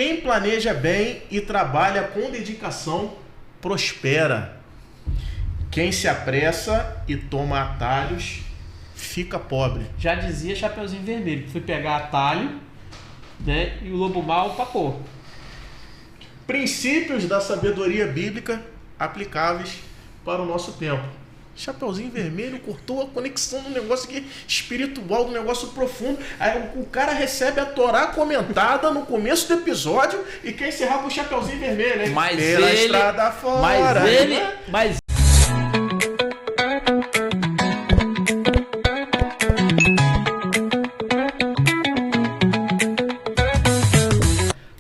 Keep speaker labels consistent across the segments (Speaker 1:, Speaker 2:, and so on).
Speaker 1: Quem planeja bem e trabalha com dedicação, prospera. Quem se apressa e toma atalhos, fica pobre.
Speaker 2: Já dizia Chapeuzinho Vermelho, que fui pegar atalho, né, e o lobo mau papou.
Speaker 1: Princípios da sabedoria bíblica aplicáveis para o nosso tempo. Chapeuzinho Vermelho cortou a conexão do negócio aqui espiritual, do negócio profundo. Aí o cara recebe a Torá comentada no começo do episódio e quer encerrar com o Chapeuzinho Vermelho, hein?
Speaker 3: Mas
Speaker 1: Pela
Speaker 3: ele,
Speaker 1: estrada fora.
Speaker 3: mas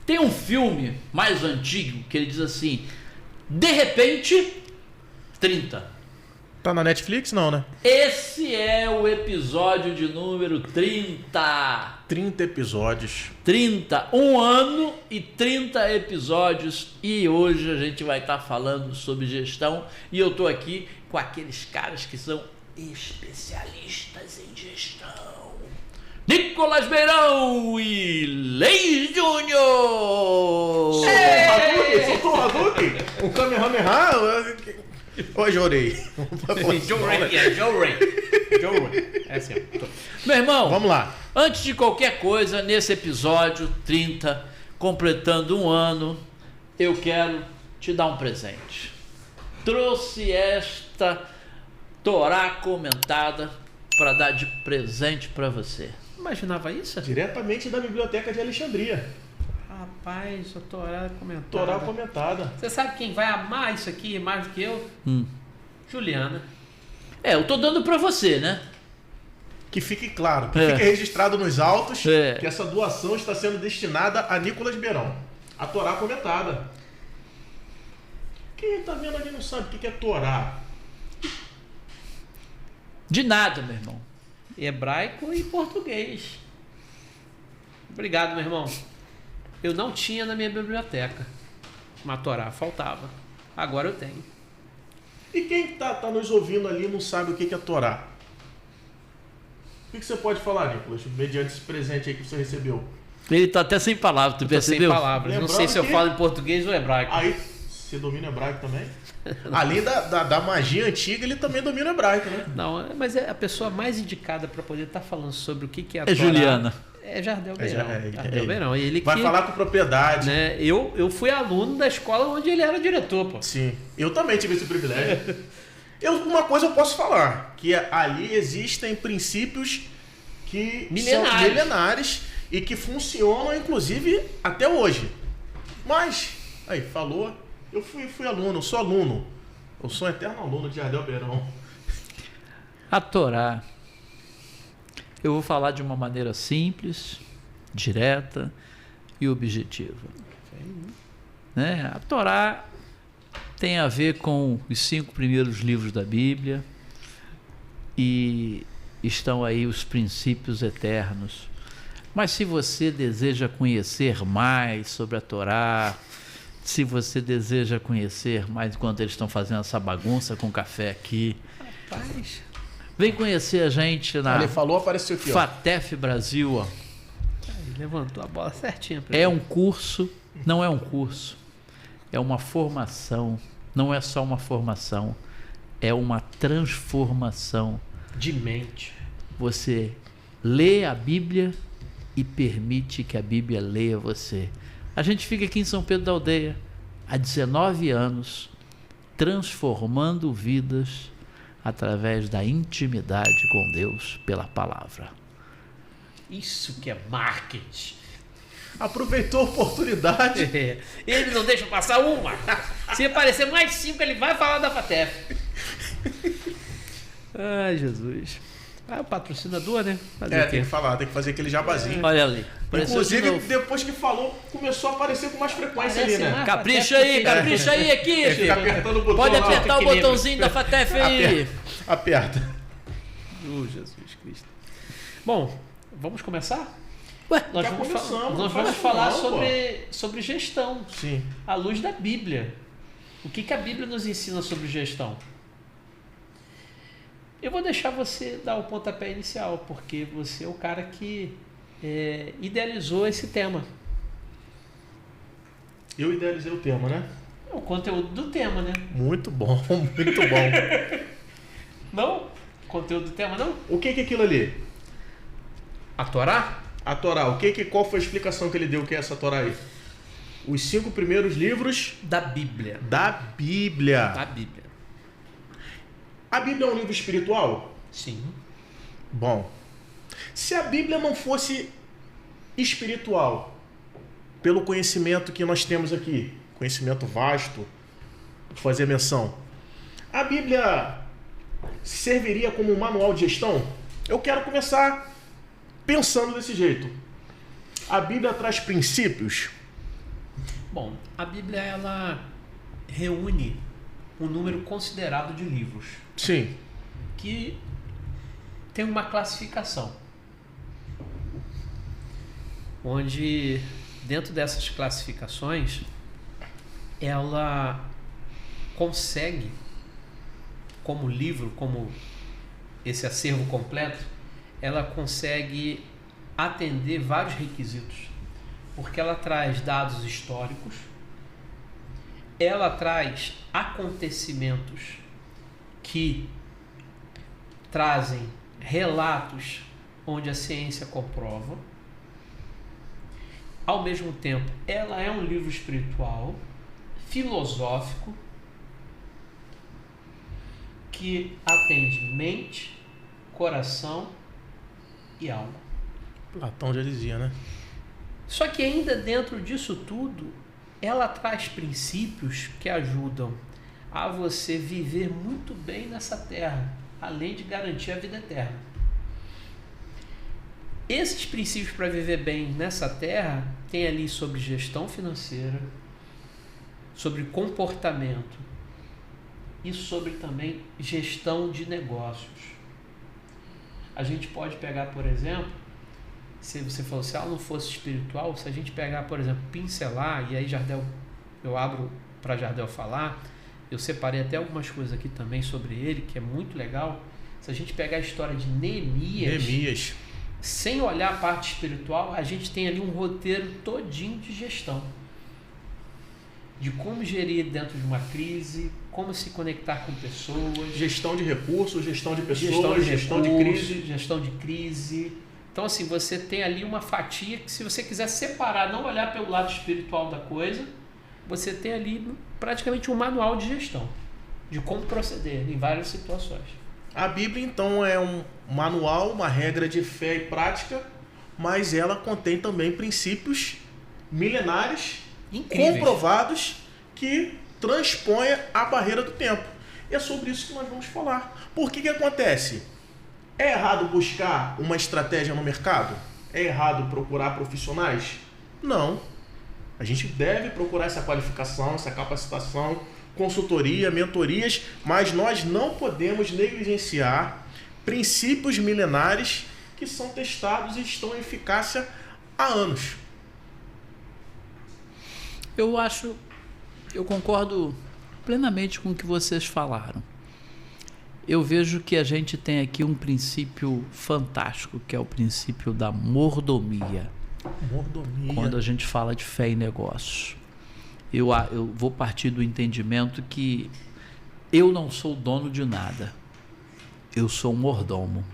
Speaker 3: tem um filme mais antigo que ele diz assim: de repente, 30.
Speaker 1: Tá na Netflix? Não, né?
Speaker 3: Esse é o episódio de número 30.
Speaker 1: 30 episódios.
Speaker 3: 30, 1 ano e 30 episódios. E hoje a gente vai estar falando sobre gestão. E eu tô aqui com aqueles caras que são especialistas em gestão. Nicolas Beirão e Leis Júnior.
Speaker 1: Soltou o Hadouken? O Kamehameha? Hoje eu orei.
Speaker 3: Joe Ray. É assim, ó. Meu irmão,
Speaker 1: Vamos lá.
Speaker 3: antes de qualquer coisa, nesse episódio 30, completando 1 ano, eu quero te dar um presente. Trouxe esta Torá comentada para dar de presente para você.
Speaker 2: Imaginava isso?
Speaker 1: Diretamente da Biblioteca de Alexandria.
Speaker 2: Rapaz, a Torá comentada.
Speaker 1: Torá comentada.
Speaker 2: Você sabe quem vai amar isso aqui mais do que eu? Juliana.
Speaker 3: Eu tô dando para você, né?
Speaker 1: Que fique claro, que fique registrado nos autos
Speaker 3: É.
Speaker 1: que essa doação está sendo destinada a Nicolas Beirão. A Torá comentada. Quem tá vendo ali não sabe o que é Torá.
Speaker 3: De nada, meu irmão.
Speaker 2: Hebraico e português. Obrigado, meu irmão. Eu não tinha na minha biblioteca. Uma Torá faltava. Agora eu tenho.
Speaker 1: E quem tá nos ouvindo ali não sabe o que é Torá? O que você pode falar, Nicolas, mediante esse presente aí que você recebeu?
Speaker 3: Ele tá até sem palavras, tu
Speaker 2: Eu tô sem
Speaker 3: percebeu?
Speaker 2: palavras. Não
Speaker 1: Lembrando
Speaker 2: sei se eu
Speaker 1: que-
Speaker 2: falo em português ou hebraico.
Speaker 1: Aí, você domina o hebraico também? Além da magia antiga, ele também domina o hebraico, né?
Speaker 2: Não, mas é a pessoa mais indicada para poder estar falando sobre o que é a
Speaker 3: É
Speaker 2: Torá.
Speaker 3: Juliana.
Speaker 2: É Jardel Beirão. Jardel
Speaker 1: ele.
Speaker 2: Beirão. Ele
Speaker 1: Vai
Speaker 2: que,
Speaker 1: falar com propriedade.
Speaker 2: né, eu fui aluno da escola onde ele era diretor, pô.
Speaker 1: Sim, eu também tive esse privilégio. Uma coisa eu posso falar, que ali existem princípios que são milenares e que funcionam, inclusive, até hoje. Mas, aí, falou, eu fui aluno, eu sou aluno. Eu sou um eterno aluno de Jardel Beirão.
Speaker 3: A Torá, eu vou falar de uma maneira simples, direta e objetiva. Né? A Torá tem a ver com os 5 primeiros livros da Bíblia e estão aí os princípios eternos. Mas se você deseja conhecer mais sobre a Torá, se você deseja conhecer mais enquanto eles estão fazendo essa bagunça com café aqui,
Speaker 2: Rapaz.
Speaker 3: vem conhecer a gente na
Speaker 1: Ele falou, apareceu aqui, ó.
Speaker 3: FATEF Brasil. Ó.
Speaker 2: Ele levantou a bola certinha pra
Speaker 3: É
Speaker 2: mim.
Speaker 3: um curso, não é um curso, é uma formação. Não é só uma formação, é uma transformação.
Speaker 2: De mente.
Speaker 3: Você lê a Bíblia e permite que a Bíblia leia você. A gente fica aqui em São Pedro da Aldeia há 19 anos, transformando vidas através da intimidade com Deus pela palavra.
Speaker 2: Isso que é marketing.
Speaker 1: Aproveitou a oportunidade.
Speaker 2: Ele não deixa passar uma. Se aparecer mais 5, ele vai falar da FATEF. Ai, Jesus. O patrocinador, né? Fazer o quê?
Speaker 1: Tem que falar, tem que fazer aquele jabazinho.
Speaker 3: Olha ali. apareceu de
Speaker 1: Inclusive,
Speaker 3: novo.
Speaker 1: depois que falou, começou a aparecer com mais frequência
Speaker 2: Parece
Speaker 1: ali, né?
Speaker 2: mais.
Speaker 3: Capricha aí aqui,
Speaker 1: Ele fica
Speaker 3: Chico.
Speaker 1: apertando o botão
Speaker 3: Pode
Speaker 1: lá,
Speaker 3: apertar o
Speaker 2: equilíbrio.
Speaker 3: botãozinho da FATEF aí.
Speaker 1: Aperta.
Speaker 2: Jesus Cristo. Bom, vamos começar?
Speaker 3: Ué,
Speaker 2: Nós
Speaker 1: Já
Speaker 2: vamos,
Speaker 1: começamos,
Speaker 2: nós
Speaker 1: faz
Speaker 2: vamos falar
Speaker 1: final,
Speaker 2: sobre gestão,
Speaker 1: Sim.
Speaker 2: à luz da Bíblia. O que a Bíblia nos ensina sobre gestão? Eu vou deixar você dar o pontapé inicial, porque você é o cara que idealizou esse tema.
Speaker 1: Eu idealizei o tema, né?
Speaker 2: O conteúdo do tema, né?
Speaker 1: Muito bom, muito bom.
Speaker 2: Não? Conteúdo do tema, não?
Speaker 1: O que é aquilo ali?
Speaker 2: A Torá?
Speaker 1: A Torá. Qual foi a explicação que ele deu que é essa Torá aí? Os 5 primeiros livros
Speaker 2: da Bíblia.
Speaker 1: Da Bíblia.
Speaker 2: Da Bíblia.
Speaker 1: A Bíblia é um livro espiritual?
Speaker 2: Sim.
Speaker 1: Bom, se a Bíblia não fosse espiritual, pelo conhecimento que nós temos aqui, conhecimento vasto, vou fazer menção, a Bíblia serviria como um manual de gestão? Eu quero começar pensando desse jeito. A Bíblia traz princípios?
Speaker 2: Bom, a Bíblia ela reúne um número considerado de livros.
Speaker 1: Sim.
Speaker 2: Que tem uma classificação. Onde, dentro dessas classificações, ela consegue, como livro, como esse acervo completo, ela consegue atender vários requisitos. Porque ela traz dados históricos, ela traz acontecimentos que trazem relatos onde a ciência comprova. Ao mesmo tempo, ela é um livro espiritual, filosófico, que atende mente, coração e alma.
Speaker 1: Platão já dizia, né?
Speaker 2: Só que ainda dentro disso tudo, ela traz princípios que ajudam a você viver muito bem nessa terra, além de garantir a vida eterna. Esses princípios para viver bem nessa terra tem ali sobre gestão financeira, sobre comportamento e sobre também gestão de negócios. A gente pode pegar, por exemplo, se você falou, se ela não fosse espiritual, se a gente pegar, por exemplo, pincelar, e aí Jardel, eu abro para Jardel falar, eu separei até algumas coisas aqui também sobre ele, que é muito legal. Se a gente pegar a história de Neemias, sem olhar a parte espiritual, a gente tem ali um roteiro todinho de gestão. De como gerir dentro de uma crise, como se conectar com pessoas.
Speaker 1: Gestão de recursos, gestão de pessoas, gestão
Speaker 2: de crise. Então, assim, você tem ali uma fatia que, se você quiser separar, não olhar pelo lado espiritual da coisa, você tem ali praticamente um manual de gestão, de como proceder em várias situações.
Speaker 1: A Bíblia, então, é um manual, uma regra de fé e prática, mas ela contém também princípios milenares, incríveis, comprovados, que transpõem a barreira do tempo. E é sobre isso que nós vamos falar. Por que acontece? É errado buscar uma estratégia no mercado? É errado procurar profissionais? Não. A gente deve procurar essa qualificação, essa capacitação, consultoria, mentorias, mas nós não podemos negligenciar princípios milenares que são testados e estão em eficácia há anos.
Speaker 3: Eu concordo plenamente com o que vocês falaram. Eu vejo que a gente tem aqui um princípio fantástico, que é o princípio da mordomia.
Speaker 1: Mordomia.
Speaker 3: Quando a gente fala de fé e negócios. Eu vou partir do entendimento que eu não sou dono de nada. Eu sou um mordomo.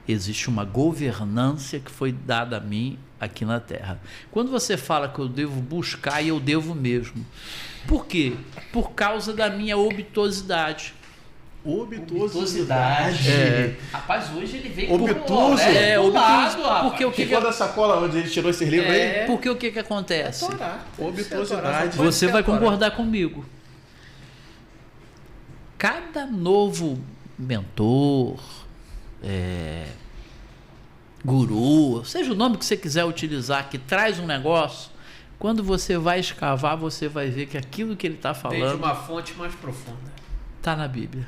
Speaker 3: Existe uma governância que foi dada a mim aqui na Terra. Quando você fala que eu devo buscar, eu devo mesmo. Por quê? Por causa da minha obtusidade.
Speaker 1: Obtusidade.
Speaker 2: Rapaz, hoje ele veio
Speaker 1: obtuso.
Speaker 2: Obtuso.
Speaker 3: Porque o que
Speaker 1: ficou da sacola onde ele tirou esse livro aí?
Speaker 3: Porque o que acontece?
Speaker 1: Obtusidade.
Speaker 3: Você vai concordar comigo. Cada novo mentor, guru, seja o nome que você quiser utilizar, que traz um negócio, quando você vai escavar, você vai ver que aquilo que ele está falando
Speaker 2: vem de uma fonte mais profunda.
Speaker 3: Está na Bíblia.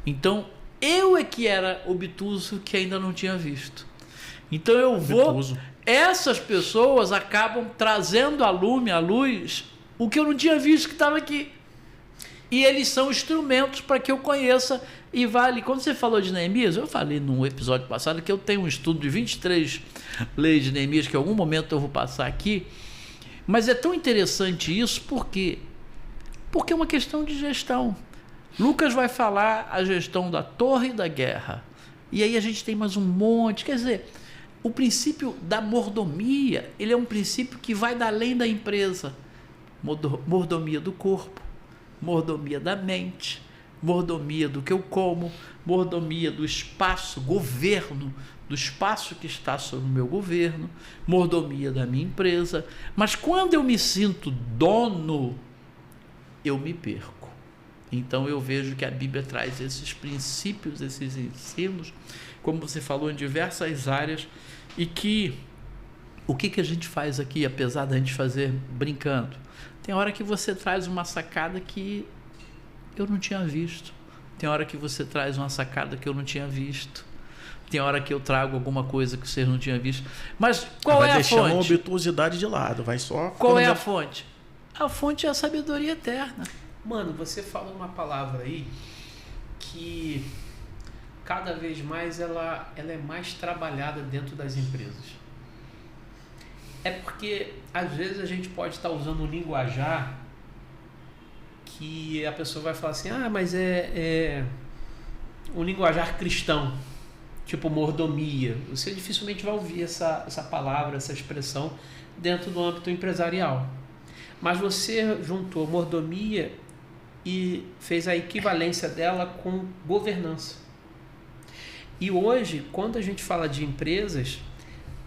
Speaker 3: Então, eu é que era obtuso, que ainda não tinha visto. Então eu vou...
Speaker 1: Obtuso.
Speaker 3: Essas pessoas acabam trazendo à luz, o que eu não tinha visto que estava aqui. E eles são instrumentos para que eu conheça e vale. Quando você falou de Neemias, eu falei num episódio passado que eu tenho um estudo de 23 leis de Neemias, que em algum momento eu vou passar aqui, Mas é tão interessante isso porque é uma questão de gestão. Lucas vai falar a gestão da torre e da guerra. E aí a gente tem mais um monte. Quer dizer, o princípio da mordomia, ele é um princípio que vai além da empresa. Mordomia do corpo, mordomia da mente, mordomia do que eu como, mordomia do espaço, governo, do espaço que está sob o meu governo, mordomia da minha empresa. Mas quando eu me sinto dono, eu me perco. Então eu vejo que a Bíblia traz esses princípios, esses ensinos, como você falou, em diversas áreas, e que o que a gente faz aqui, apesar da gente fazer brincando, tem hora que você traz uma sacada que eu não tinha visto, tem hora que você traz uma sacada que eu não tinha visto, tem hora que eu trago alguma coisa que vocês não tinham visto. Mas qual é a fonte? Vai deixando a
Speaker 1: obtuosidade de lado, vai só...
Speaker 3: Qual é a fonte? A fonte é a sabedoria eterna.
Speaker 2: Mano, você falou uma palavra aí que cada vez mais ela é mais trabalhada dentro das empresas. É porque às vezes a gente pode estar usando um linguajar que a pessoa vai falar assim, mas é um linguajar cristão, tipo mordomia. Você dificilmente vai ouvir essa palavra, essa expressão dentro do âmbito empresarial. Mas você juntou mordomia e fez a equivalência dela com governança. E hoje, quando a gente fala de empresas,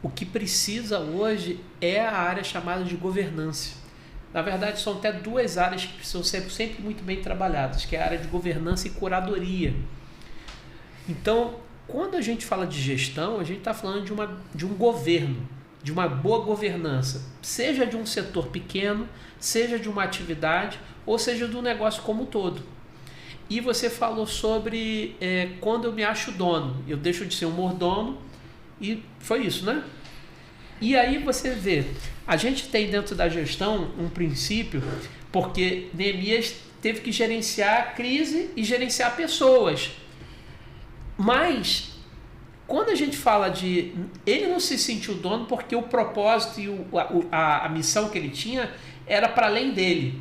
Speaker 2: o que precisa hoje é a área chamada de governança. Na verdade, são até duas áreas que precisam ser sempre muito bem trabalhadas, que é a área de governança e curadoria. Então, quando a gente fala de gestão, a gente está falando de um governo, de uma boa governança, seja de um setor pequeno, seja de uma atividade, ou seja do negócio como um todo. E você falou sobre quando eu me acho dono, eu deixo de ser um mordomo, e foi isso, né? E aí você vê, a gente tem dentro da gestão um princípio, porque Neemias teve que gerenciar a crise e gerenciar pessoas. Mas, quando a gente fala de... Ele não se sentiu dono porque o propósito e a missão que ele tinha era para além dele.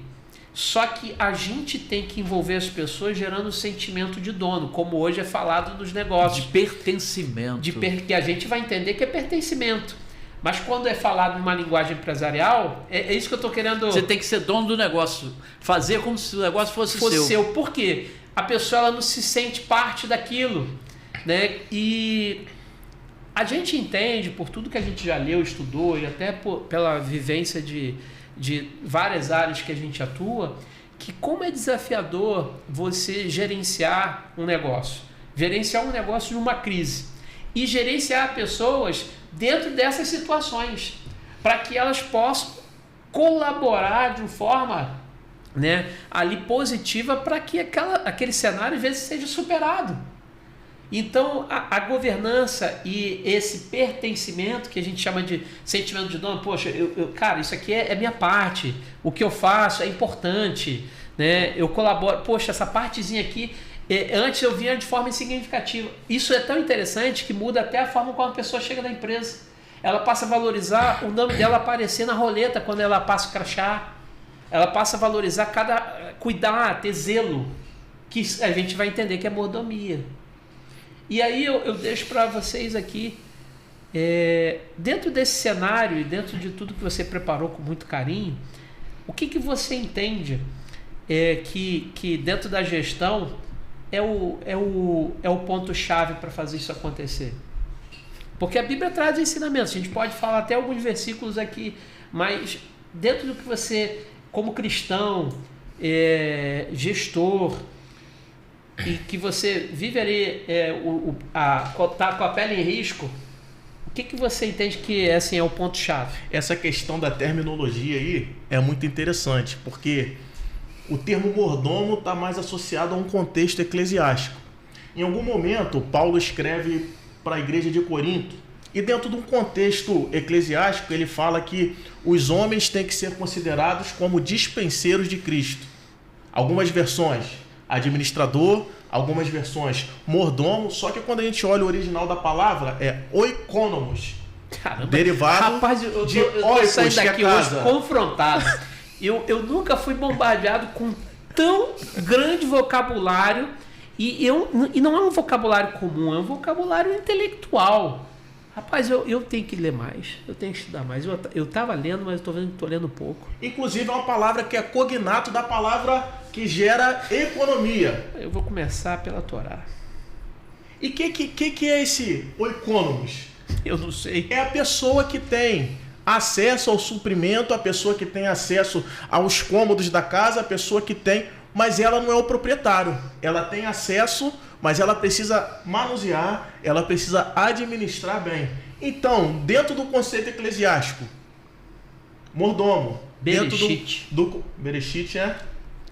Speaker 2: Só que a gente tem que envolver as pessoas gerando o sentimento de dono, como hoje é falado nos negócios.
Speaker 3: De pertencimento.
Speaker 2: Que a gente vai entender que é pertencimento. Mas quando é falado numa linguagem empresarial, é isso que eu estou querendo...
Speaker 3: Você tem que ser dono do negócio. Fazer como se o negócio fosse seu.
Speaker 2: Por quê? A pessoa ela não se sente parte daquilo, né? E a gente entende, por tudo que a gente já leu, estudou, e até pela vivência de várias áreas que a gente atua, que como é desafiador você gerenciar um negócio numa crise e gerenciar pessoas dentro dessas situações, para que elas possam colaborar de uma forma, né, ali positiva, para que aquele cenário às vezes seja superado. Então a governança e esse pertencimento que a gente chama de sentimento de dono, poxa, cara, isso aqui é minha parte, o que eu faço é importante, né? Eu colaboro, poxa, essa partezinha aqui, antes eu via de forma insignificativa. Isso é tão interessante que muda até a forma como a pessoa chega na empresa. Ela passa a valorizar o nome dela aparecer na roleta quando ela passa o crachá. Ela passa a valorizar cuidar, ter zelo, que a gente vai entender que é mordomia. E aí eu deixo para vocês aqui, dentro desse cenário e dentro de tudo que você preparou com muito carinho, o que você entende que dentro da gestão é o ponto-chave para fazer isso acontecer? Porque a Bíblia traz ensinamentos, a gente pode falar até alguns versículos aqui, mas dentro do que você, como cristão, gestor, e que você vive ali tá com a pele em risco, o que você entende que assim, é o ponto-chave?
Speaker 1: Essa questão da terminologia aí é muito interessante, porque o termo mordomo está mais associado a um contexto eclesiástico. Em algum momento, Paulo escreve para a igreja de Corinto, e dentro de um contexto eclesiástico, ele fala que os homens têm que ser considerados como dispenseiros de Cristo. Algumas versões, administrador, algumas versões, mordomo, só que quando a gente olha o original da palavra, é oikonomos,
Speaker 2: Caramba,
Speaker 1: derivado
Speaker 2: rapaz, eu
Speaker 1: de
Speaker 2: tô saindo daqui hoje
Speaker 1: casa.
Speaker 2: confrontado. Eu nunca fui bombardeado com tão grande vocabulário e não é um vocabulário comum, é um vocabulário intelectual. Rapaz, eu tenho que ler mais, eu tenho que estudar mais. Eu estava lendo, mas estou vendo que estou lendo pouco.
Speaker 1: Inclusive é uma palavra que é cognato da palavra que gera economia.
Speaker 2: Eu vou começar pela Torá.
Speaker 1: E que é esse oikonomos?
Speaker 2: Eu não sei.
Speaker 1: É a pessoa que tem acesso ao suprimento, a pessoa que tem acesso aos cômodos da casa, a pessoa que tem... Mas ela não é o proprietário. Ela tem acesso, mas ela precisa manusear, ela precisa administrar bem. Então, dentro do conceito eclesiástico, mordomo.
Speaker 2: Bereshit.
Speaker 1: Bereshit é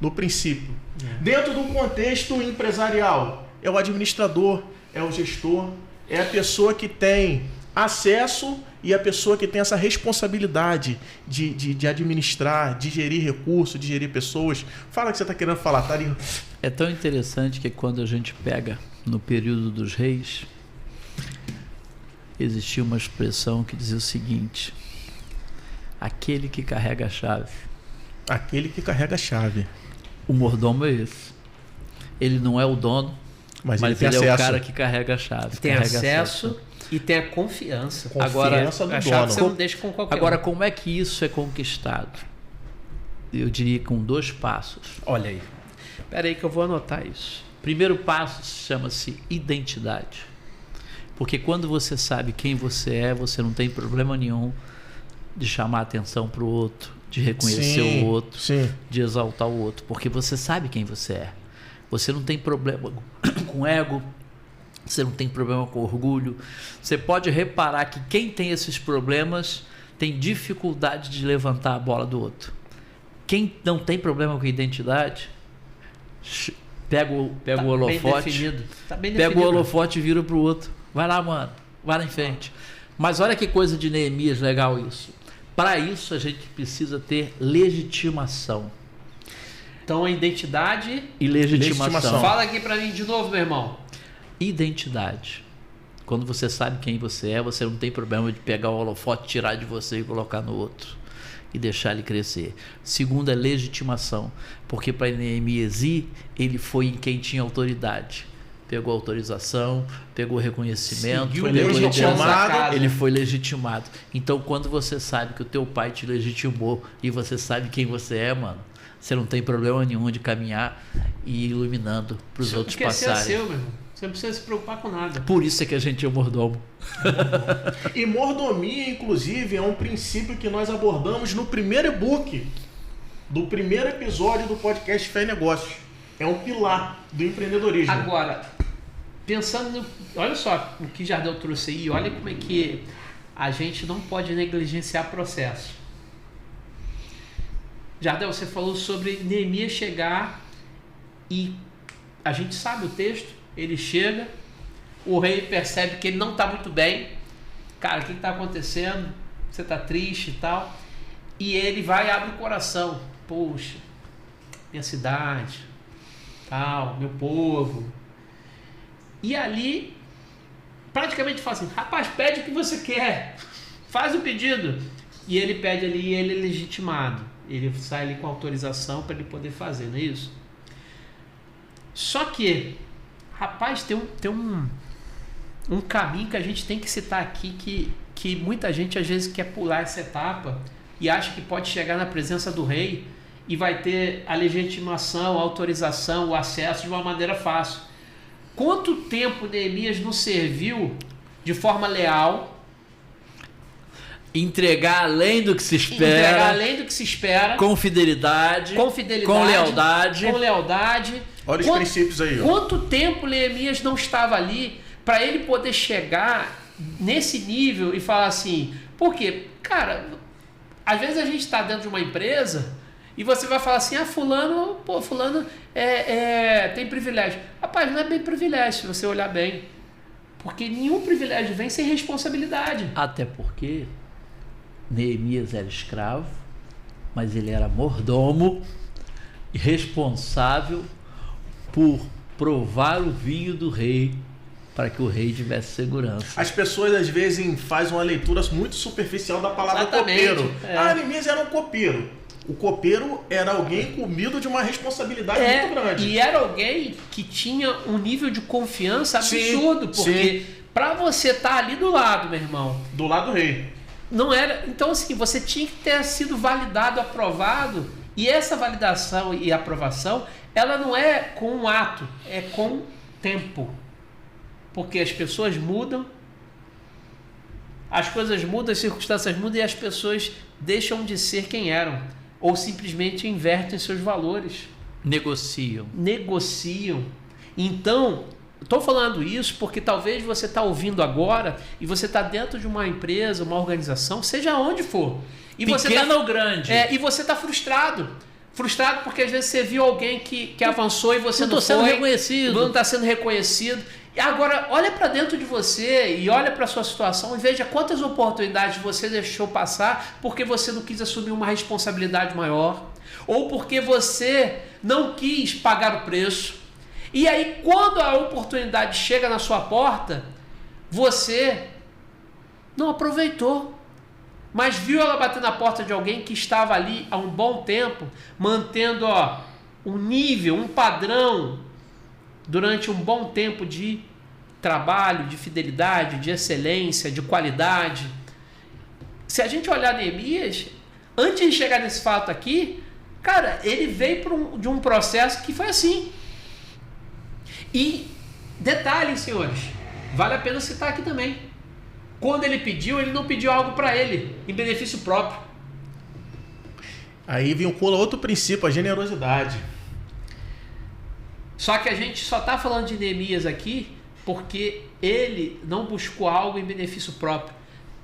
Speaker 1: no princípio. Dentro do contexto empresarial, é o administrador, é o gestor, é a pessoa que tem acesso e a pessoa que tem essa responsabilidade de administrar, de gerir recursos, de gerir pessoas. Fala o que você está querendo falar, Tarinho.
Speaker 3: É tão interessante que quando a gente pega no período dos reis, existia uma expressão que dizia o seguinte: aquele que carrega a chave.
Speaker 1: Aquele que carrega a chave.
Speaker 3: O mordomo é esse. Ele não é o dono, mas ele é o cara que carrega a chave.
Speaker 2: Tem acesso e tem a confiança.
Speaker 3: Agora,
Speaker 1: do
Speaker 2: a chave
Speaker 1: dono.
Speaker 2: você não deixa com qualquer
Speaker 3: Agora,
Speaker 2: um.
Speaker 3: como é que isso é conquistado? Eu diria com 2 passos.
Speaker 2: Olha aí. Espera aí que eu vou anotar isso.
Speaker 3: Primeiro passo chama-se identidade. Porque quando você sabe quem você é, você não tem problema nenhum de chamar a atenção para o outro, de reconhecer o outro, de exaltar o outro. Porque você sabe quem você é. Você não tem problema com ego, você não tem problema com orgulho. Você pode reparar que quem tem esses problemas tem dificuldade de levantar a bola do outro. Quem não tem problema com identidade, pega o holofote, pega o holofote e vira para o outro. Vai lá, mano, vai lá em frente. Mas olha que coisa de Neemias legal isso. Para isso a gente precisa ter legitimação.
Speaker 2: Então, a identidade
Speaker 3: e legitimação.
Speaker 2: Fala aqui para mim de novo, meu irmão.
Speaker 3: Identidade. Quando você sabe quem você é, você não tem problema de pegar o holofote, tirar de você e colocar no outro e deixar ele crescer. Segundo é legitimação, porque para Neemias ir, ele foi em quem tinha autoridade. Pegou autorização, pegou reconhecimento, ele foi legitimado. Então, quando você sabe que o teu pai te legitimou e você sabe quem você é, mano, você não tem problema nenhum de caminhar e ir iluminando para os outros passarem.
Speaker 2: Você é seu, meu irmão. Você não precisa se preocupar com nada.
Speaker 3: Por isso é que a gente é mordomo.
Speaker 1: E mordomia, inclusive, é um princípio que nós abordamos no primeiro e-book do primeiro episódio do podcast Fé e Negócios. É um pilar do empreendedorismo.
Speaker 2: Agora, pensando olha só o que Jardel trouxe aí, olha como é que a gente não pode negligenciar processo. Jardel, você falou sobre Neemias chegar e a gente sabe o texto, ele chega, o rei percebe que ele não está muito bem. Cara, o que está acontecendo? Você está triste e tal. E ele vai e abre o coração. Poxa, minha cidade, tal, meu povo. E ali, praticamente fala assim, rapaz, pede o que você quer. Faz o pedido. E ele pede ali e ele é legitimado. Ele sai ali com autorização para ele poder fazer, não é isso? Só que, rapaz, tem um caminho que a gente tem que citar aqui que muita gente às vezes quer pular essa etapa e acha que pode chegar na presença do rei e vai ter a legitimação, a autorização, o acesso de uma maneira fácil. Quanto tempo Neemias não serviu de forma leal?
Speaker 3: Entregar além do que se espera. Com fidelidade. Com
Speaker 2: lealdade.
Speaker 1: Olha os princípios aí.
Speaker 2: Quanto tempo Neemias não estava ali para ele poder chegar nesse nível e falar assim... Porque, cara, às vezes a gente está dentro de uma empresa e você vai falar assim, fulano tem privilégio. Rapaz, não é bem privilégio se você olhar bem. Porque nenhum privilégio vem sem responsabilidade.
Speaker 3: Até porque Neemias era escravo, mas ele era mordomo e responsável por provar o vinho do rei para que o rei tivesse segurança.
Speaker 1: As pessoas às vezes fazem uma leitura muito superficial da palavra copeiro. Neemias era um copeiro. O copeiro era alguém incumbido de uma responsabilidade muito grande.
Speaker 2: E era alguém que tinha um nível de confiança absurdo, porque para você estar ali do lado, meu irmão,
Speaker 1: do lado do rei,
Speaker 2: não era. Então assim, você tinha que ter sido validado, aprovado, e essa validação e aprovação, ela não é com um ato, é com tempo. Porque as pessoas mudam, as coisas mudam, as circunstâncias mudam e as pessoas deixam de ser quem eram. Ou simplesmente invertem seus valores.
Speaker 3: Negociam.
Speaker 2: Então, estou falando isso porque talvez você está ouvindo agora e você está dentro de uma empresa, uma organização, seja onde for. E
Speaker 3: pequena ou grande.
Speaker 2: E você está frustrado. Frustrado porque às vezes você viu alguém que avançou e você não
Speaker 3: sendo reconhecido.
Speaker 2: Não está sendo reconhecido. E agora, olha para dentro de você e olha para a sua situação e veja quantas oportunidades você deixou passar porque você não quis assumir uma responsabilidade maior ou porque você não quis pagar o preço. E aí, quando a oportunidade chega na sua porta, você não aproveitou, mas viu ela bater na porta de alguém que estava ali há um bom tempo, mantendo um nível, um padrão, durante um bom tempo de trabalho, de fidelidade, de excelência, de qualidade. Se a gente olhar Neemias, antes de chegar nesse fato aqui, cara, ele veio de um processo que foi assim. E, detalhe, senhores, vale a pena citar aqui também. Quando ele não pediu algo para ele, em benefício próprio.
Speaker 1: Aí vincula outro princípio, a generosidade.
Speaker 2: Só que a gente só está falando de Neemias aqui porque ele não buscou algo em benefício próprio.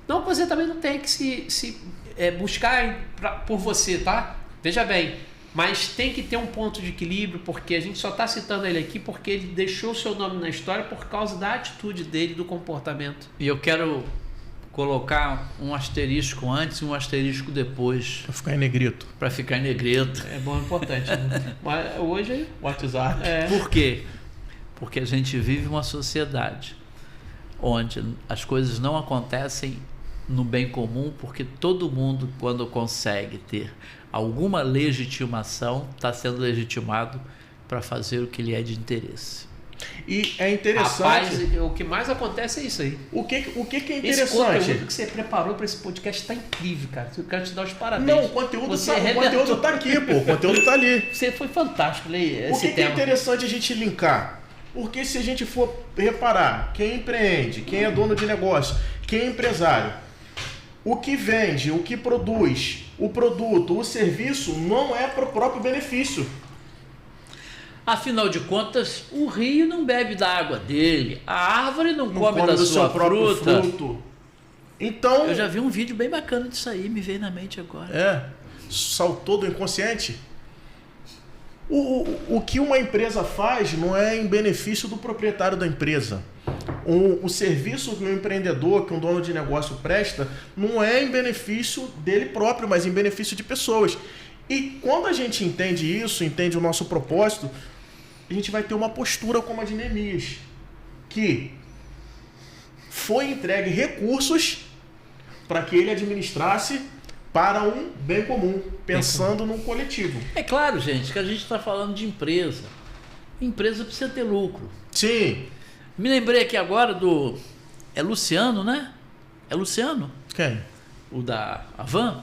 Speaker 2: Não, você também não tem que se buscar por você, tá? Veja bem, mas tem que ter um ponto de equilíbrio, porque a gente só está citando ele aqui porque ele deixou o seu nome na história por causa da atitude dele, do comportamento.
Speaker 3: E eu quero colocar um asterisco antes e um asterisco depois.
Speaker 1: Para ficar em negrito.
Speaker 3: Para ficar em negrito.
Speaker 2: É bom, é importante. Né? Mas hoje...
Speaker 1: WhatsApp.
Speaker 3: Por quê? Porque a gente vive uma sociedade onde as coisas não acontecem no bem comum, porque todo mundo, quando consegue ter alguma legitimação, está sendo legitimado para fazer o que lhe é de interesse.
Speaker 1: E é interessante...
Speaker 2: Rapaz, o que mais acontece é isso aí.
Speaker 1: O que é interessante?
Speaker 2: Esse conteúdo que você preparou para esse podcast está incrível, cara. Eu quero te dar os parabéns.
Speaker 1: Não, o conteúdo tá aqui, pô. O conteúdo tá ali.
Speaker 2: Você foi fantástico, Lei.
Speaker 1: O que é interessante a gente linkar? Porque se a gente for reparar, quem empreende, quem é dono de negócio, quem é empresário, o que vende, o que produz, o produto, o serviço, não é para o próprio benefício.
Speaker 3: Afinal de contas, o rio não bebe da água dele, a árvore não come da sua fruta.
Speaker 1: Então,
Speaker 3: eu já vi um vídeo bem bacana disso aí, me veio na mente agora.
Speaker 1: Saltou do inconsciente. O que uma empresa faz não é em benefício do proprietário da empresa. O serviço que um empreendedor, que um dono de negócio presta, não é em benefício dele próprio, mas em benefício de pessoas. E quando a gente entende isso, entende o nosso propósito, a gente vai ter uma postura como a de Neemias, que foi entregue recursos para que ele administrasse para um bem comum, pensando num coletivo.
Speaker 3: É claro, gente, que a gente está falando de empresa. Empresa precisa ter lucro.
Speaker 1: Sim.
Speaker 3: Me lembrei aqui agora do... É Luciano, né? É Luciano?
Speaker 1: Quem?
Speaker 3: O da Avan?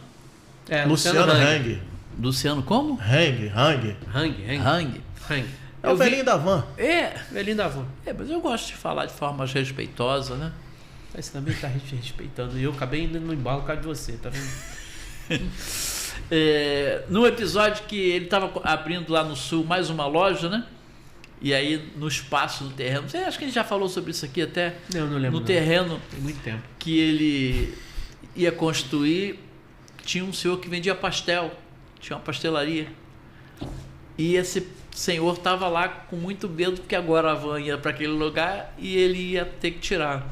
Speaker 1: Luciano Hang.
Speaker 3: Luciano como?
Speaker 1: Hang. É o velhinho da Van.
Speaker 2: Velhinho da Van.
Speaker 3: Mas eu gosto de falar de forma respeitosa, né?
Speaker 2: Você também está respeitando. E eu acabei indo no embalo por causa de você, tá vendo?
Speaker 3: No episódio que ele estava abrindo lá no sul mais uma loja, né? E aí no espaço, no terreno, acho que a gente já falou sobre isso aqui até.
Speaker 2: Não lembro.
Speaker 3: No terreno,
Speaker 2: tem muito tempo,
Speaker 3: que ele ia construir, tinha um senhor que vendia pastel, tinha uma pastelaria. E esse senhor estava lá com muito medo, porque agora a van ia para aquele lugar e ele ia ter que tirar.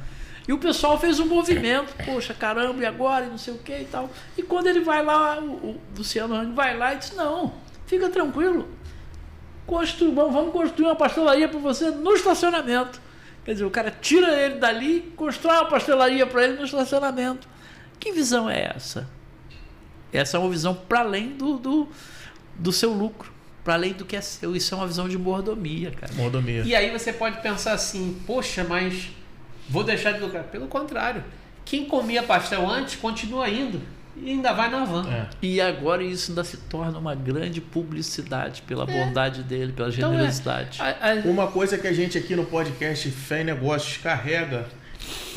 Speaker 3: E o pessoal fez um movimento, poxa, caramba, e agora, e não sei o que e tal. E quando ele vai lá, o Luciano vai lá e diz, não, fica tranquilo, vamos construir uma pastelaria para você no estacionamento. Quer dizer, o cara tira ele dali, constrói uma pastelaria para ele no estacionamento. Que visão é essa? Essa é uma visão para além do seu lucro, para além do que é seu. Isso é uma visão de mordomia, cara.
Speaker 1: Mordomia.
Speaker 2: E aí você pode pensar assim, poxa, mas vou deixar de lucrar. Pelo contrário, quem comia pastel antes continua indo e ainda vai na van.
Speaker 3: E agora isso ainda se torna uma grande publicidade pela bondade dele, pela generosidade.
Speaker 1: Uma coisa que a gente aqui no podcast Fé em Negócios carrega.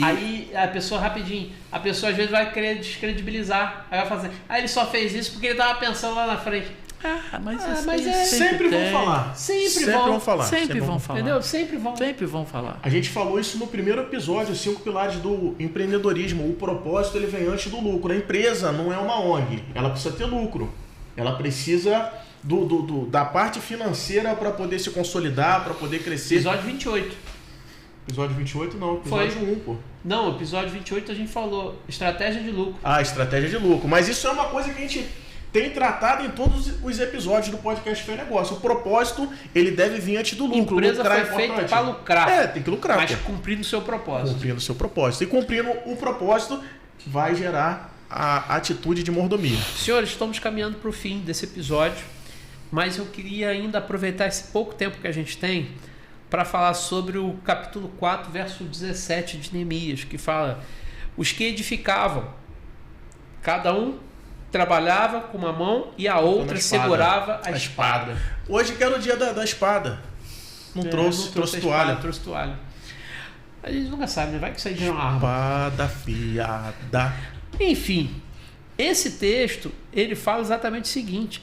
Speaker 2: Aí a pessoa rapidinho, a pessoa às vezes vai querer descredibilizar. Aí vai fazer, ele só fez isso porque ele estava pensando lá na frente.
Speaker 1: Sempre vão falar.
Speaker 2: Sempre vão falar.
Speaker 3: Entendeu?
Speaker 2: Sempre vão
Speaker 3: falar.
Speaker 1: A gente falou isso no primeiro episódio, os 5 pilares do empreendedorismo. O propósito ele vem antes do lucro. A empresa não é uma ONG, ela precisa ter lucro. Ela precisa da parte financeira para poder se consolidar, para poder crescer.
Speaker 2: Episódio 28.
Speaker 1: Episódio 28 não, episódio 1, pô.
Speaker 2: Não, episódio 28 a gente falou estratégia de lucro.
Speaker 1: Estratégia de lucro. Mas isso é uma coisa que a gente tem tratado em todos os episódios do podcast Fé Negócio. O propósito, ele deve vir antes do lucro.
Speaker 2: A empresa foi feita para lucrar.
Speaker 1: Tem que lucrar.
Speaker 2: Mas cumprindo o seu propósito.
Speaker 1: Cumprindo o seu propósito. E cumprindo o propósito, vai gerar a atitude de mordomia.
Speaker 2: Senhores, estamos caminhando para o fim desse episódio, mas eu queria ainda aproveitar esse pouco tempo que a gente tem para falar sobre o capítulo 4, verso 17 de Neemias, que fala: os que edificavam, cada um trabalhava com uma mão e a outra segurava a espada.
Speaker 1: Hoje que era o dia da espada. Não trouxe toalha.
Speaker 2: Trouxe toalha. A gente nunca sabe, né? Vai que isso aí vira uma arma.
Speaker 1: Espada afiada.
Speaker 2: Enfim, esse texto, ele fala exatamente o seguinte: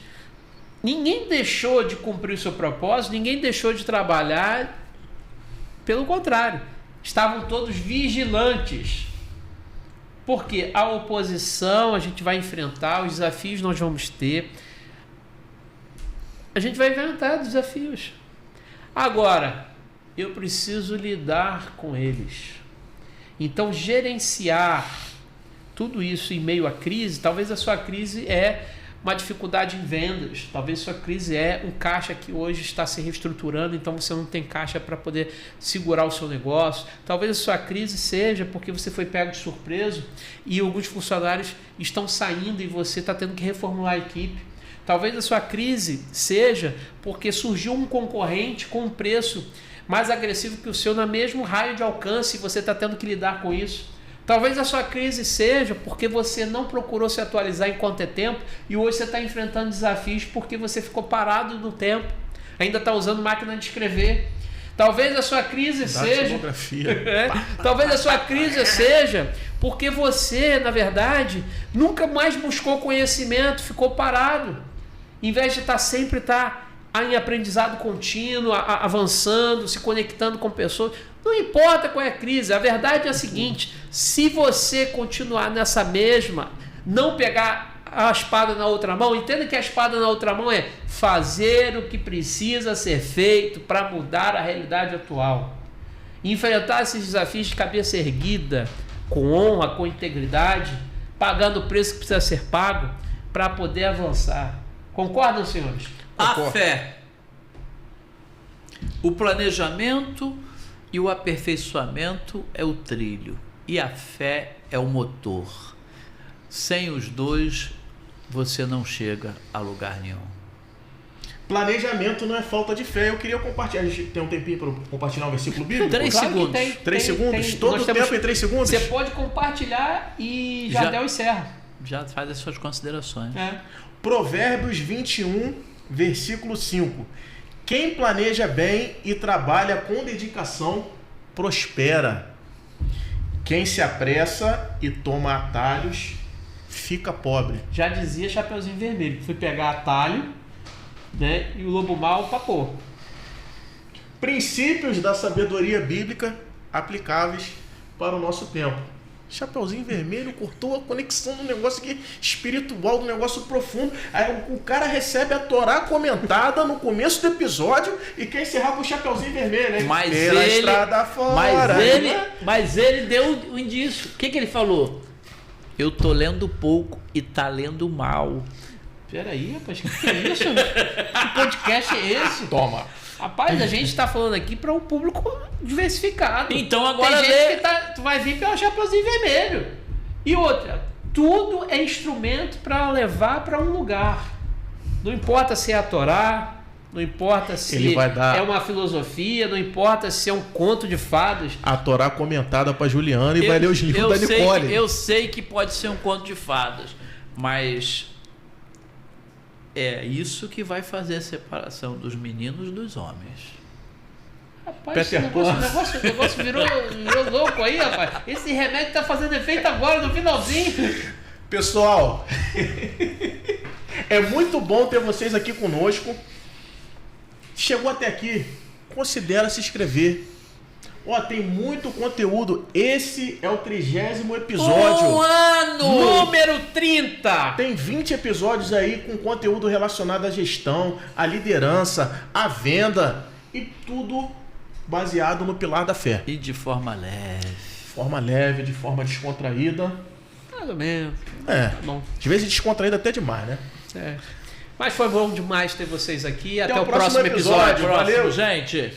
Speaker 2: ninguém deixou de cumprir o seu propósito, ninguém deixou de trabalhar. Pelo contrário, estavam todos vigilantes. Porque a oposição a gente vai enfrentar, os desafios nós vamos ter. A gente vai enfrentar desafios. Agora, eu preciso lidar com eles. Então, gerenciar tudo isso em meio à crise, talvez a sua crise é uma dificuldade em vendas, talvez a sua crise é um caixa que hoje está se reestruturando, então você não tem caixa para poder segurar o seu negócio. Talvez a sua crise seja porque você foi pego de surpresa e alguns funcionários estão saindo e você está tendo que reformular a equipe. Talvez a sua crise seja porque surgiu um concorrente com um preço mais agressivo que o seu no mesmo raio de alcance e você está tendo que lidar com isso. Talvez a sua crise seja porque você não procurou se atualizar enquanto é tempo e hoje você está enfrentando desafios porque você ficou parado no tempo, ainda está usando máquina de escrever. Talvez a sua crise seja... Talvez a sua crise seja porque você, na verdade, nunca mais buscou conhecimento, ficou parado. Em vez de sempre estar em aprendizado contínuo, avançando, se conectando com pessoas. Não importa qual é a crise, a verdade é a seguinte: se você continuar nessa mesma, não pegar a espada na outra mão, entenda que a espada na outra mão é fazer o que precisa ser feito para mudar a realidade atual. Enfrentar esses desafios de cabeça erguida, com honra, com integridade, pagando o preço que precisa ser pago para poder avançar. Concordam, senhores?
Speaker 3: A fé, o planejamento e o aperfeiçoamento é o trilho, e a fé é o motor. Sem os dois, você não chega a lugar nenhum.
Speaker 1: Planejamento não é falta de fé. Eu queria compartilhar. A gente tem um tempinho para compartilhar um versículo bíblico?
Speaker 3: 3 segundos.
Speaker 1: 3 segundos? Todo o tempo em 3 segundos?
Speaker 2: Você pode compartilhar e já encerra.
Speaker 3: Já faz as suas considerações.
Speaker 1: Provérbios 21, versículo 5. Quem planeja bem e trabalha com dedicação, prospera. Quem se apressa e toma atalhos, fica pobre.
Speaker 2: Já dizia Chapeuzinho Vermelho, que fui pegar atalho, né, e o lobo mau papou.
Speaker 1: Princípios da sabedoria bíblica aplicáveis para o nosso tempo. Chapeuzinho Vermelho cortou a conexão do negócio aqui espiritual, do negócio profundo. Aí o cara recebe a Torá comentada no começo do episódio e quer encerrar com o Chapeuzinho Vermelho, hein?
Speaker 3: Pela
Speaker 1: estrada fora.
Speaker 3: Mas ele deu um indício. O que ele falou? Eu tô lendo pouco e tá lendo mal.
Speaker 2: Peraí, rapaz, que é isso? Que podcast é esse?
Speaker 1: Toma.
Speaker 2: Rapaz, a gente está falando aqui para um público diversificado.
Speaker 3: Então agora
Speaker 2: tem gente que tu vai vir pelo Chapeuzinho Vermelho. E outra, tudo é instrumento para levar para um lugar. Não importa se é a Torá, não importa se é uma filosofia, não importa se é um conto de fadas.
Speaker 1: A Torá comentada para Juliana e vai ler os livros da Nicole.
Speaker 3: Eu sei que pode ser um conto de fadas, mas é isso que vai fazer a separação dos meninos dos homens.
Speaker 2: Rapaz, esse negócio virou louco aí, rapaz. Esse remédio tá fazendo efeito agora, no finalzinho.
Speaker 1: Pessoal, é muito bom ter vocês aqui conosco. Chegou até aqui, considera se inscrever. Ó, tem muito conteúdo. Esse é o 30º episódio.
Speaker 2: Um ano! Número 30!
Speaker 1: Tem 20 episódios aí com conteúdo relacionado à gestão, à liderança, à venda e tudo baseado no pilar da fé.
Speaker 3: E de forma leve.
Speaker 1: Forma leve, de forma descontraída.
Speaker 2: Mais ou menos.
Speaker 1: Bom. Às vezes descontraída até demais, né?
Speaker 2: Mas foi bom demais ter vocês aqui. Até o próximo episódio.
Speaker 3: Valeu, gente!